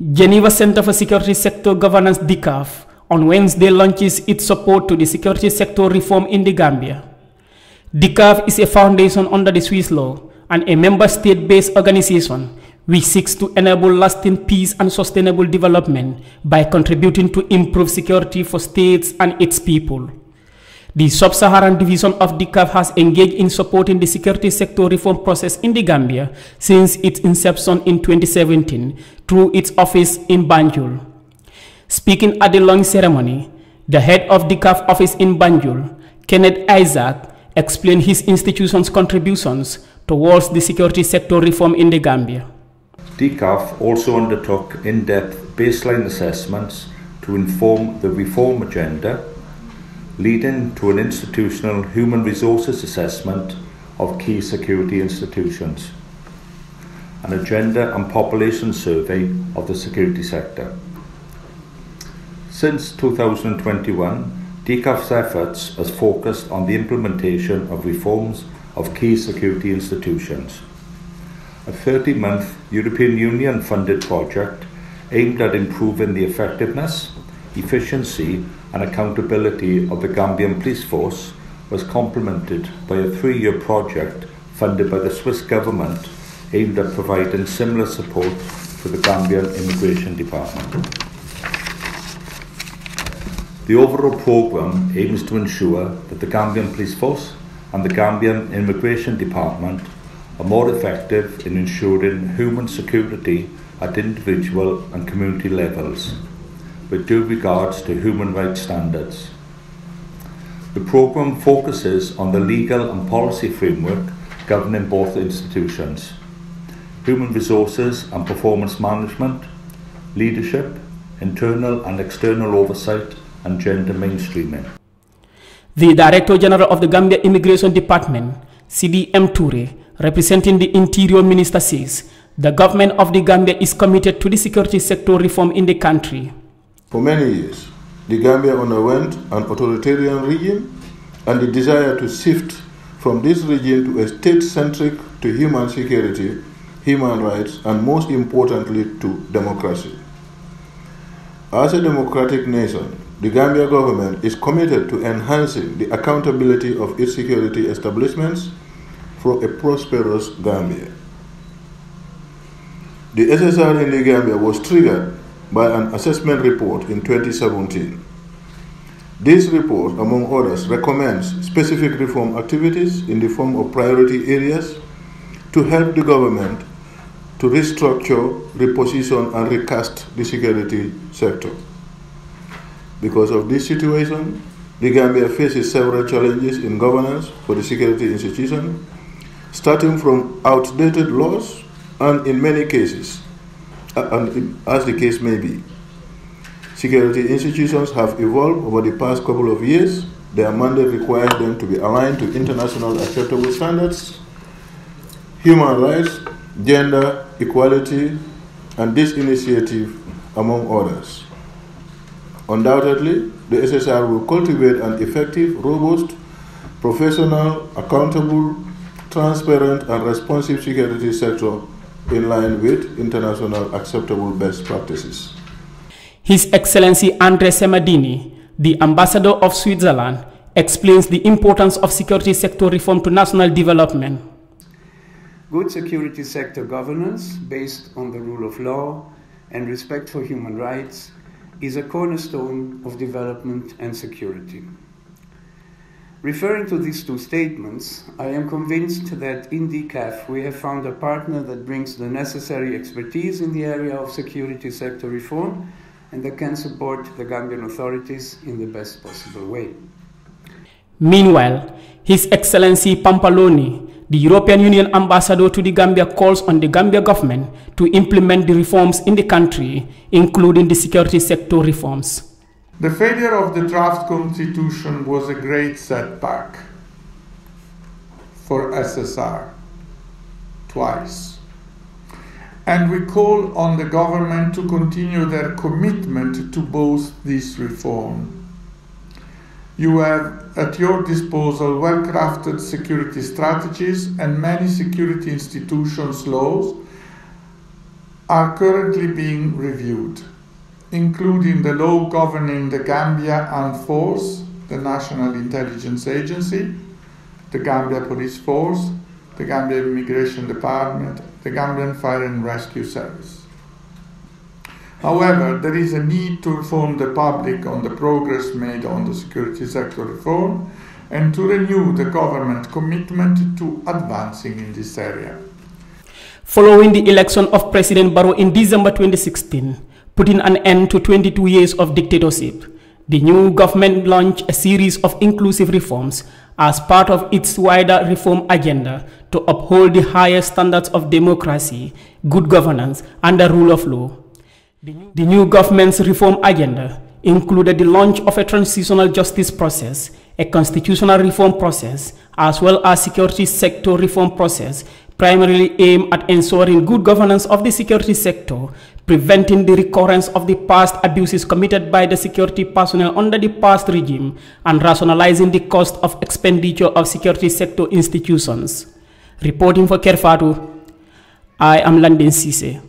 Geneva Center for Security Sector Governance DCAF on Wednesday launches its support to the security sector reform in the Gambia. DCAF is a foundation under the Swiss law and a member state-based organization which seeks to enable lasting peace and sustainable development by contributing to improve security for states and its people. The Sub-Saharan division of DCAF has engaged in supporting the security sector reform process in the Gambia since its inception in 2017 through its office in Banjul. Speaking at the launch ceremony, the head of DCAF office in Banjul, Kenneth Isaac, explained his institution's contributions towards the security sector reform in the Gambia. DCAF also undertook in-depth baseline assessments to inform the reform agenda, leading to an institutional human resources assessment of key security institutions, an agenda and population survey of the security sector. Since 2021, DCAF's efforts has focused on the implementation of reforms of key security institutions. A 30-month European Union-funded project aimed at improving the effectiveness, efficiency and accountability of the Gambian police force was complemented by a 3-year project funded by the Swiss government aimed at providing similar support to the Gambian Immigration Department. The overall programme aims to ensure that the Gambian police force and the Gambian Immigration Department are more effective in ensuring human security at individual and community levels, with due regards to human rights standards. The programme focuses on the legal and policy framework governing both institutions, human resources and performance management, leadership, internal and external oversight, and gender mainstreaming. The Director General of the Gambia Immigration Department, CDM Toure, representing the Interior Minister, says the government of the Gambia is committed to the security sector reform in the country. For many years, the Gambia underwent an authoritarian regime, and the desire to shift from this regime to a state-centric to human security, human rights, and most importantly to democracy. As a democratic nation, the Gambia government is committed to enhancing the accountability of its security establishments for a prosperous Gambia. The SSR in the Gambia was triggered by an assessment report in 2017. This report, among others, recommends specific reform activities in the form of priority areas to help the government to restructure, reposition, and recast the security sector. Because of this situation, the Gambia faces several challenges in governance for the security institution, starting from outdated laws and in many cases, as the case may be, security institutions have evolved over the past couple of years. Their mandate requires them to be aligned to international acceptable standards, human rights, gender equality, and this initiative, among others. Undoubtedly, the SSR will cultivate an effective, robust, professional, accountable, transparent, and responsive security sector in line with international acceptable best practices. His Excellency Andre Semadini, the Ambassador of Switzerland, explains the importance of security sector reform to national development. Good security sector governance based on the rule of law and respect for human rights is a cornerstone of development and security. Referring to these two statements, I am convinced that in DCAF we have found a partner that brings the necessary expertise in the area of security sector reform and that can support the Gambian authorities in the best possible way. Meanwhile, His Excellency Pampaloni, the European Union Ambassador to the Gambia, calls on the Gambia government to implement the reforms in the country, including the security sector reforms. The failure of the draft constitution was a great setback for SSR, twice. And we call on the government to continue their commitment to both these reforms. You have at your disposal well-crafted security strategies and many security institutions laws are currently being reviewed, including the law governing the Gambia Armed Force, the National Intelligence Agency, the Gambia Police Force, the Gambia Immigration Department, the Gambian Fire and Rescue Service. However, there is a need to inform the public on the progress made on the security sector reform and to renew the government commitment to advancing in this area. Following the election of President Barrow in December 2016, putting an end to 22 years of dictatorship, the new government launched a series of inclusive reforms as part of its wider reform agenda to uphold the highest standards of democracy, good governance, and the rule of law. The new government's reform agenda included the launch of a transitional justice process, a constitutional reform process, as well as security sector reform process, primarily aimed at ensuring good governance of the security sector, preventing the recurrence of the past abuses committed by the security personnel under the past regime, and rationalizing the cost of expenditure of security sector institutions. Reporting for Kerr, Fatou, I am Landin Cisse.